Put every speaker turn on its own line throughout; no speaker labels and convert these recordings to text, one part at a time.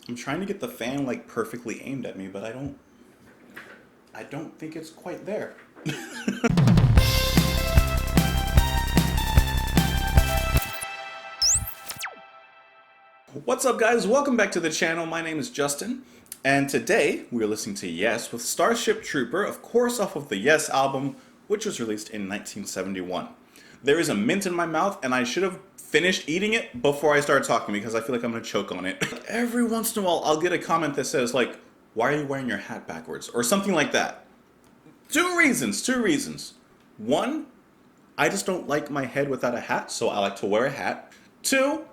I'm trying to get the fan like perfectly aimed at me, but I don't think it's quite there. What's up guys? Welcome back to the channel. My name is Justin, and today we are listening to Yes with Starship Trooper, of course off of the Yes album, which was released in 1971. There is a mint in my mouth, and I should have finished eating it before I started talking because I feel like I'm gonna choke on it. Every once in a while I'll get a comment that says like, why are you wearing your hat backwards? Or something like that. Two reasons. One, I just don't like my head without a hat, so I like to wear a hat. Two,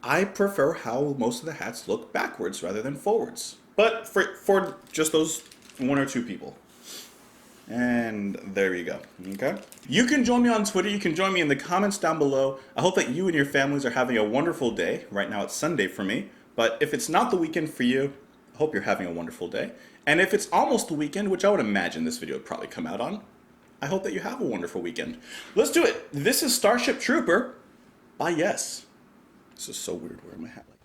I prefer how most of the hats look backwards rather than forwards. But for just those one or two people. And there you go, okay? You can join me on Twitter, you can join me in the comments down below. I hope that you and your families are having a wonderful day. Right now it's Sunday for me, but if it's not the weekend for you, I hope you're having a wonderful day. And if it's almost the weekend, which I would imagine this video would probably come out on, I hope that you have a wonderful weekend. Let's do it. This is Starship Trooper by Yes. This is so weird wearing my hat like that.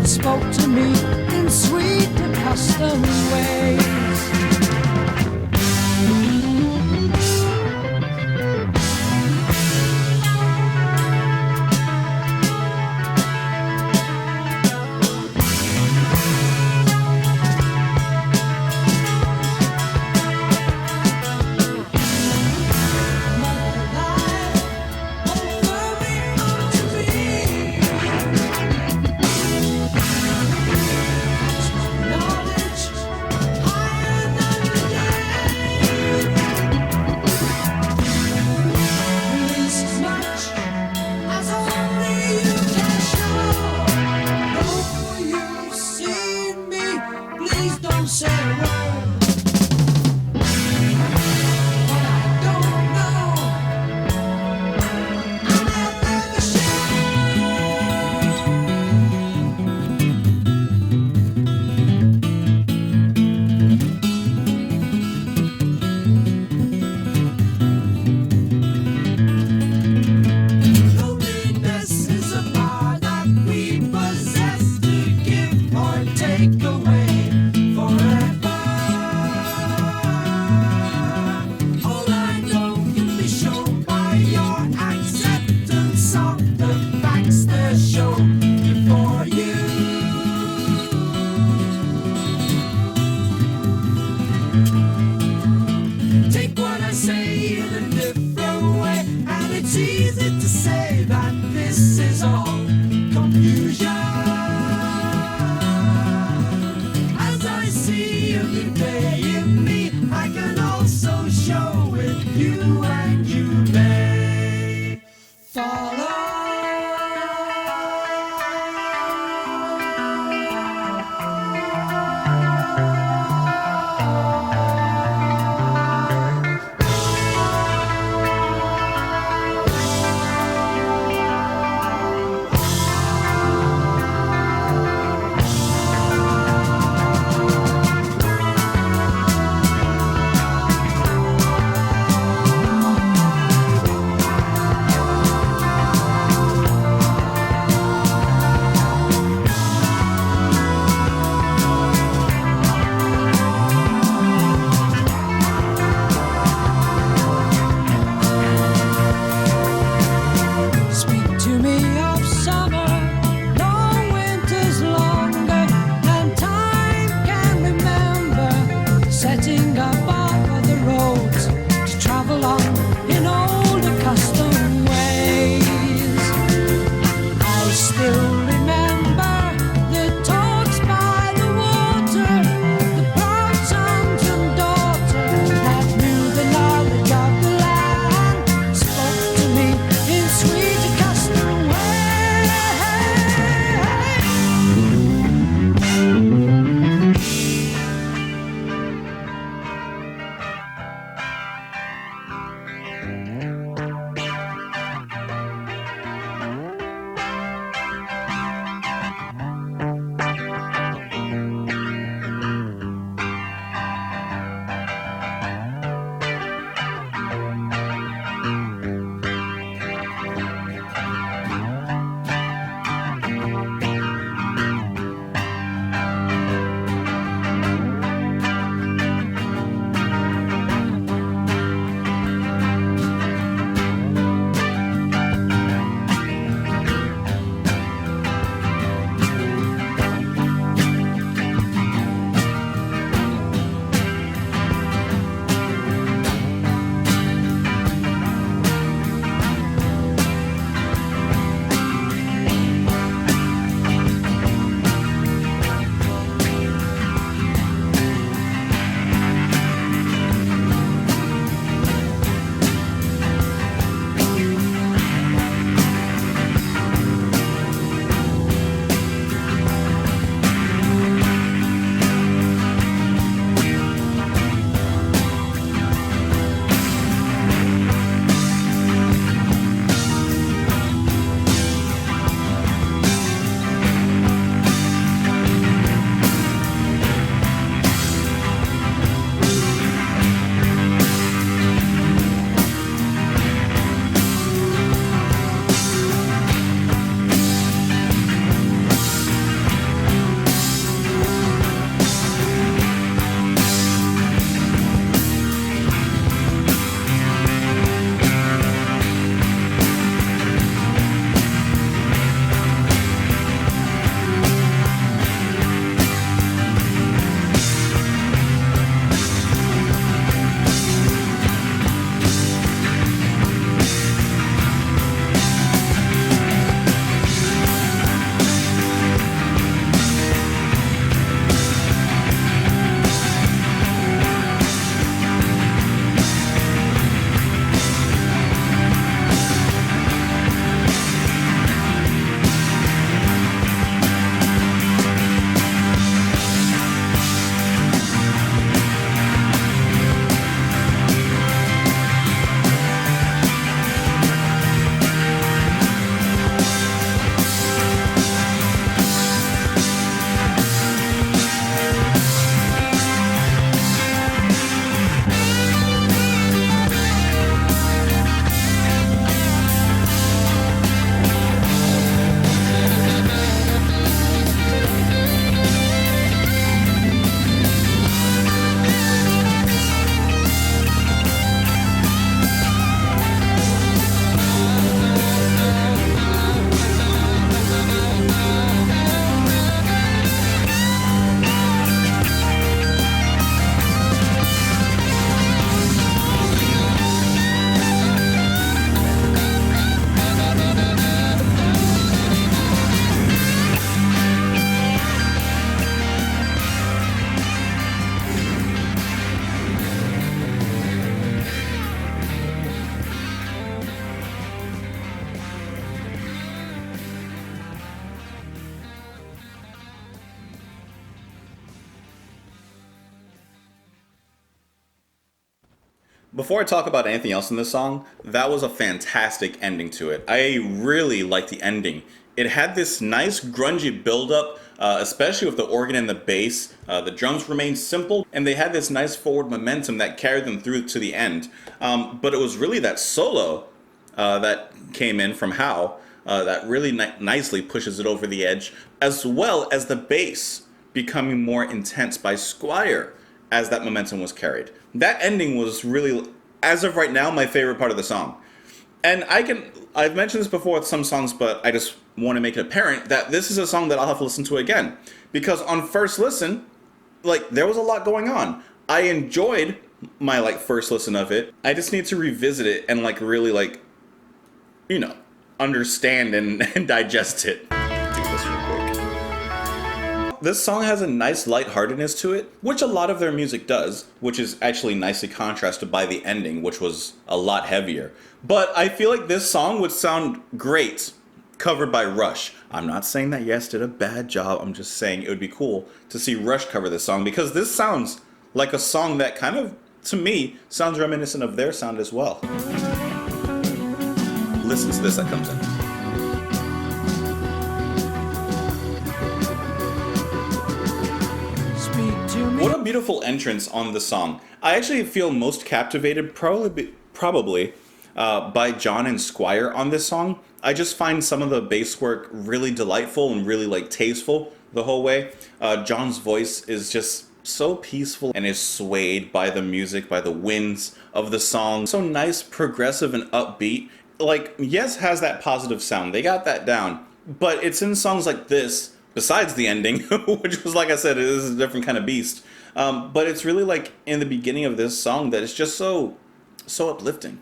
Spoke to me in sweet accustomed ways. Knowledge
Before I talk about anything else in this song, that was a fantastic ending to it. I really liked the ending. It had this nice grungy build-up, especially with the organ and the bass. The drums remained simple, and they had this nice forward momentum that carried them through to the end. But it was really that solo that came in from Howe that really nicely pushes it over the edge, as well as the bass becoming more intense by Squire as that momentum was carried. That ending was really, as of right now, my favorite part of the song. And I've mentioned this before with some songs, but I just want to make it apparent that this is a song that I'll have to listen to again. Because on first listen, like, there was a lot going on. I enjoyed my, like, first listen of it. I just need to revisit it and, like, really, like, you know, understand and digest it. Do this real quick. This song has a nice lightheartedness to it, which a lot of their music does, which is actually nicely contrasted by the ending, which was a lot heavier. But I feel like this song would sound great covered by Rush. I'm not saying that Yes did a bad job, I'm just saying it would be cool to see Rush cover this song, because this sounds like a song that kind of, to me, sounds reminiscent of their sound as well. Listen to this that comes in. What a beautiful entrance on the song. I actually feel most captivated probably by John and Squire on this song. I just find some of the bass work really delightful and really, like, tasteful the whole way. John's voice is just so peaceful and is swayed by the music, by the winds of the song. So nice, progressive, and upbeat. Like, Yes has that positive sound. They got that down. But it's in songs like this, besides the ending, which was, like I said, it is a different kind of beast. But it's really, like, in the beginning of this song that it's just so uplifting.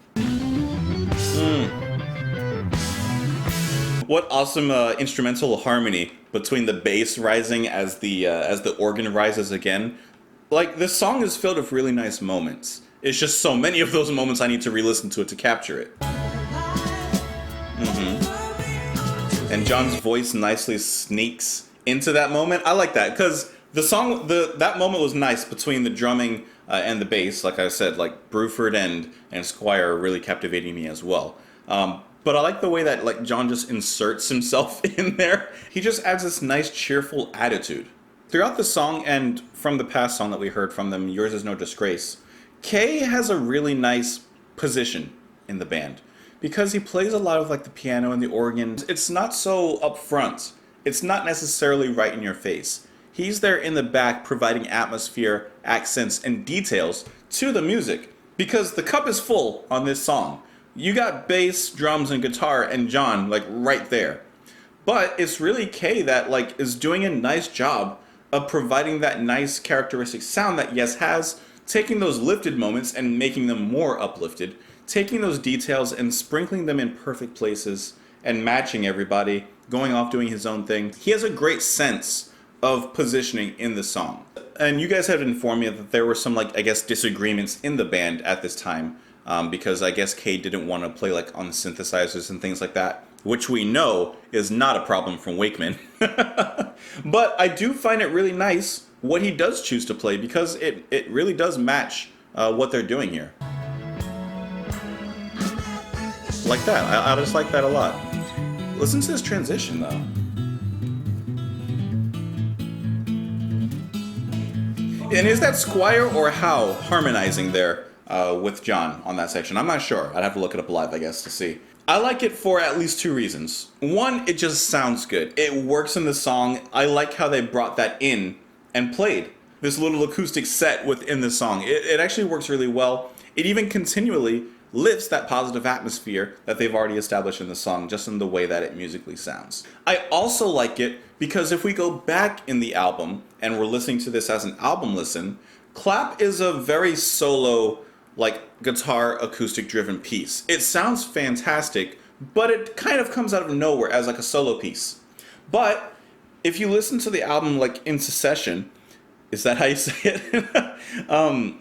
What awesome instrumental harmony between the bass rising as the organ rises again. Like, this song is filled with really nice moments. It's just so many of those moments I need to re-listen to it to capture it. And John's voice nicely sneaks into that moment. I like that, because the song, that moment was nice between the drumming and the bass. Like I said, like, Bruford and Squire are really captivating me as well. But I like the way that, like, John just inserts himself in there. He just adds this nice, cheerful attitude. Throughout the song, and from the past song that we heard from them, Yours Is No Disgrace, Kay has a really nice position in the band, because he plays a lot of, like, the piano and the organ. It's not so upfront. It's not necessarily right in your face. He's there in the back providing atmosphere, accents, and details to the music, because the cup is full on this song. You got bass, drums, and guitar, and John, like, right there. But it's really Kay that, like, is doing a nice job of providing that nice characteristic sound that Yes has, taking those lifted moments and making them more uplifted, taking those details and sprinkling them in perfect places, and matching everybody, going off doing his own thing. He has a great sense of positioning in the song. And you guys have informed me that there were some, like, I guess, disagreements in the band at this time, because I guess Kay didn't want to play, like, on synthesizers and things like that, which we know is not a problem from Wakeman. But I do find it really nice what he does choose to play, because it really does match what they're doing here. Like that. I just like that a lot. Listen to this transition, though. And is that Squire or Howe harmonizing there with John on that section? I'm not sure. I'd have to look it up live, I guess, to see. I like it for at least two reasons. One, it just sounds good. It works in the song. I like how they brought that in and played this little acoustic set within the song. It actually works really well. It even continually lifts that positive atmosphere that they've already established in the song, just in the way that it musically sounds. I also like it because if we go back in the album and we're listening to this as an album listen, Clap is a very solo, like, guitar acoustic driven piece. It sounds fantastic, but it kind of comes out of nowhere as, like, a solo piece. But if you listen to the album, like, in succession, is that how you say it?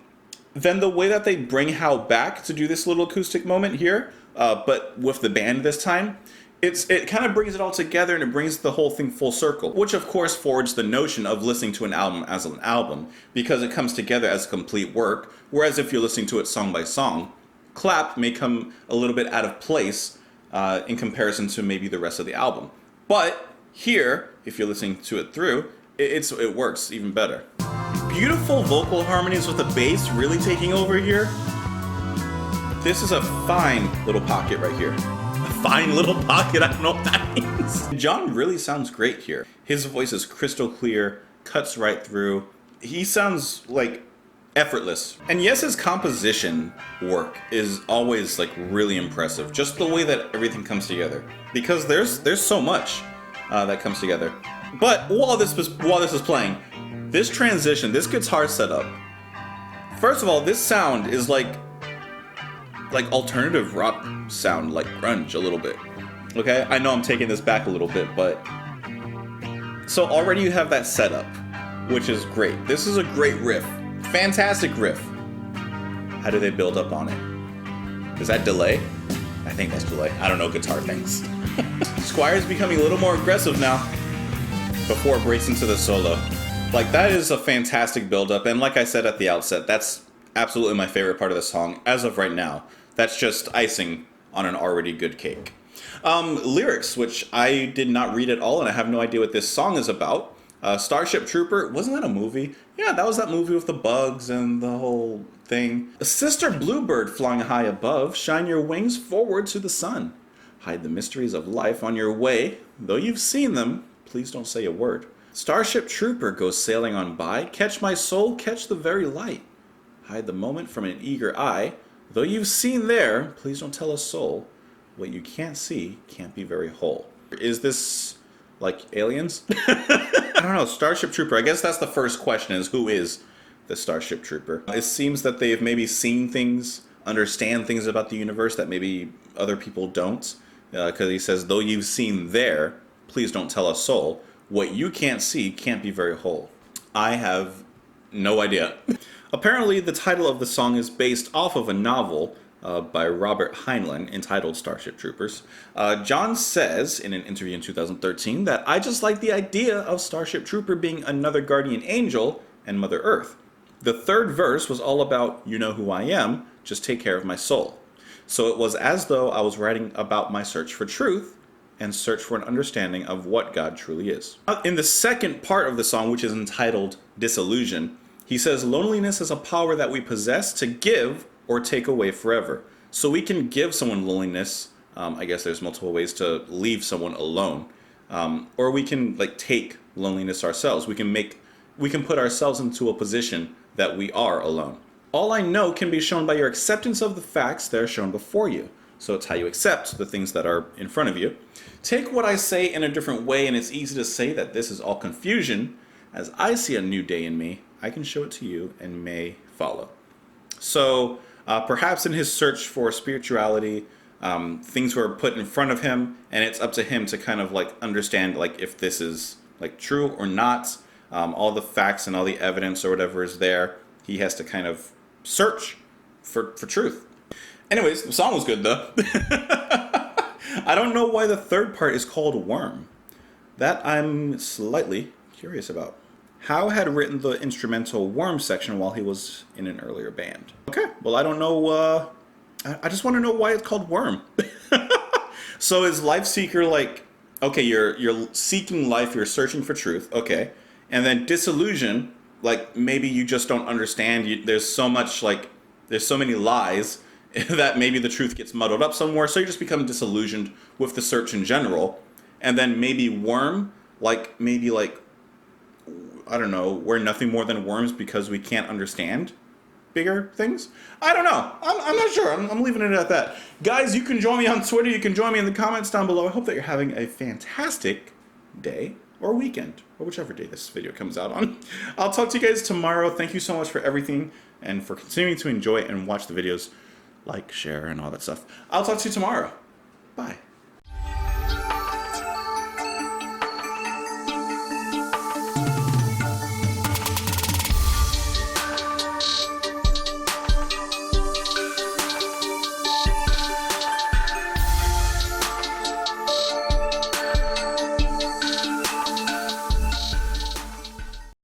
Then the way that they bring Howe back to do this little acoustic moment here, but with the band this time, It kind of brings it all together, and it brings the whole thing full circle, which of course forged the notion of listening to an album as an album, because it comes together as a complete work, whereas if you're listening to it song by song, Clap may come a little bit out of place in comparison to maybe the rest of the album. But here, if you're listening to it through, it works even better. Beautiful vocal harmonies with the bass really taking over here. This is a fine little pocket right here. Fine little pocket, I don't know what that means. John really sounds great here. His voice is crystal clear, cuts right through. He sounds like effortless. And yes, his composition work is always like really impressive. Just the way that everything comes together. Because there's so much that comes together. But while this is playing, this transition, this guitar setup, first of all, this sound is like alternative rock sound, like grunge a little bit. Okay, I know I'm taking this back a little bit, but so already you have that setup, which is great. This is a great riff, fantastic riff. How do they build up on it? Is that delay? I think that's delay. I don't know guitar things. Squire's becoming a little more aggressive now before bracing to the solo. Like, that is a fantastic build up, and like I said at the outset, that's absolutely my favorite part of the song as of right now. That's just icing on an already good cake. Lyrics, which I did not read at all, and I have no idea what this song is about. Starship Trooper, wasn't that a movie? Yeah, that was that movie with the bugs and the whole thing. A sister bluebird flying high above, shine your wings forward to the sun. Hide the mysteries of life on your way. Though you've seen them, please don't say a word. Starship Trooper goes sailing on by. Catch my soul, catch the very light. Hide the moment from an eager eye. Though you've seen there, please don't tell a soul. What you can't see can't be very whole. Is this like aliens? I don't know. Starship Trooper. I guess that's the first question, is who is the Starship Trooper? It seems that they've maybe seen things, understand things about the universe that maybe other people don't. Because he says, though you've seen there, please don't tell a soul. What you can't see can't be very whole. I have no idea. Apparently, the title of the song is based off of a novel by Robert Heinlein entitled Starship Troopers. John says in an interview in 2013 that I just like the idea of Starship Trooper being another guardian angel and Mother Earth. The third verse was all about, you know who I am, just take care of my soul. So it was as though I was writing about my search for truth and search for an understanding of what God truly is. In the second part of the song, which is entitled Disillusion, he says, loneliness is a power that we possess to give or take away forever. So we can give someone loneliness. I guess there's multiple ways to leave someone alone. Or we can take loneliness ourselves. We can put ourselves into a position that we are alone. All I know can be shown by your acceptance of the facts that are shown before you. So it's how you accept the things that are in front of you. Take what I say in a different way, and it's easy to say that this is all confusion. As I see a new day in me, I can show it to you and may follow. So perhaps in his search for spirituality, things were put in front of him, and it's up to him to kind of understand if this is true or not. All the facts and all the evidence or whatever is there. He has to kind of search for truth. Anyways, the song was good though. I don't know why the third part is called Worm. That I'm slightly curious about. Howe had written the instrumental Worm section while he was in an earlier band. Okay, well I don't know, I just want to know why it's called Worm. So is Life Seeker okay, you're seeking life, you're searching for truth, okay. And then Disillusion, maybe you just don't understand, there's so much, there's so many lies that maybe the truth gets muddled up somewhere, so you just become disillusioned with the search in general. And then maybe Worm, I don't know, we're nothing more than worms because we can't understand bigger things? I don't know. I'm not sure. I'm leaving it at that. Guys, you can join me on Twitter. You can join me in the comments down below. I hope that you're having a fantastic day or weekend, or whichever day this video comes out on. I'll talk to you guys tomorrow. Thank you so much for everything and for continuing to enjoy and watch the videos. Like, share, and all that stuff. I'll talk to you tomorrow. Bye.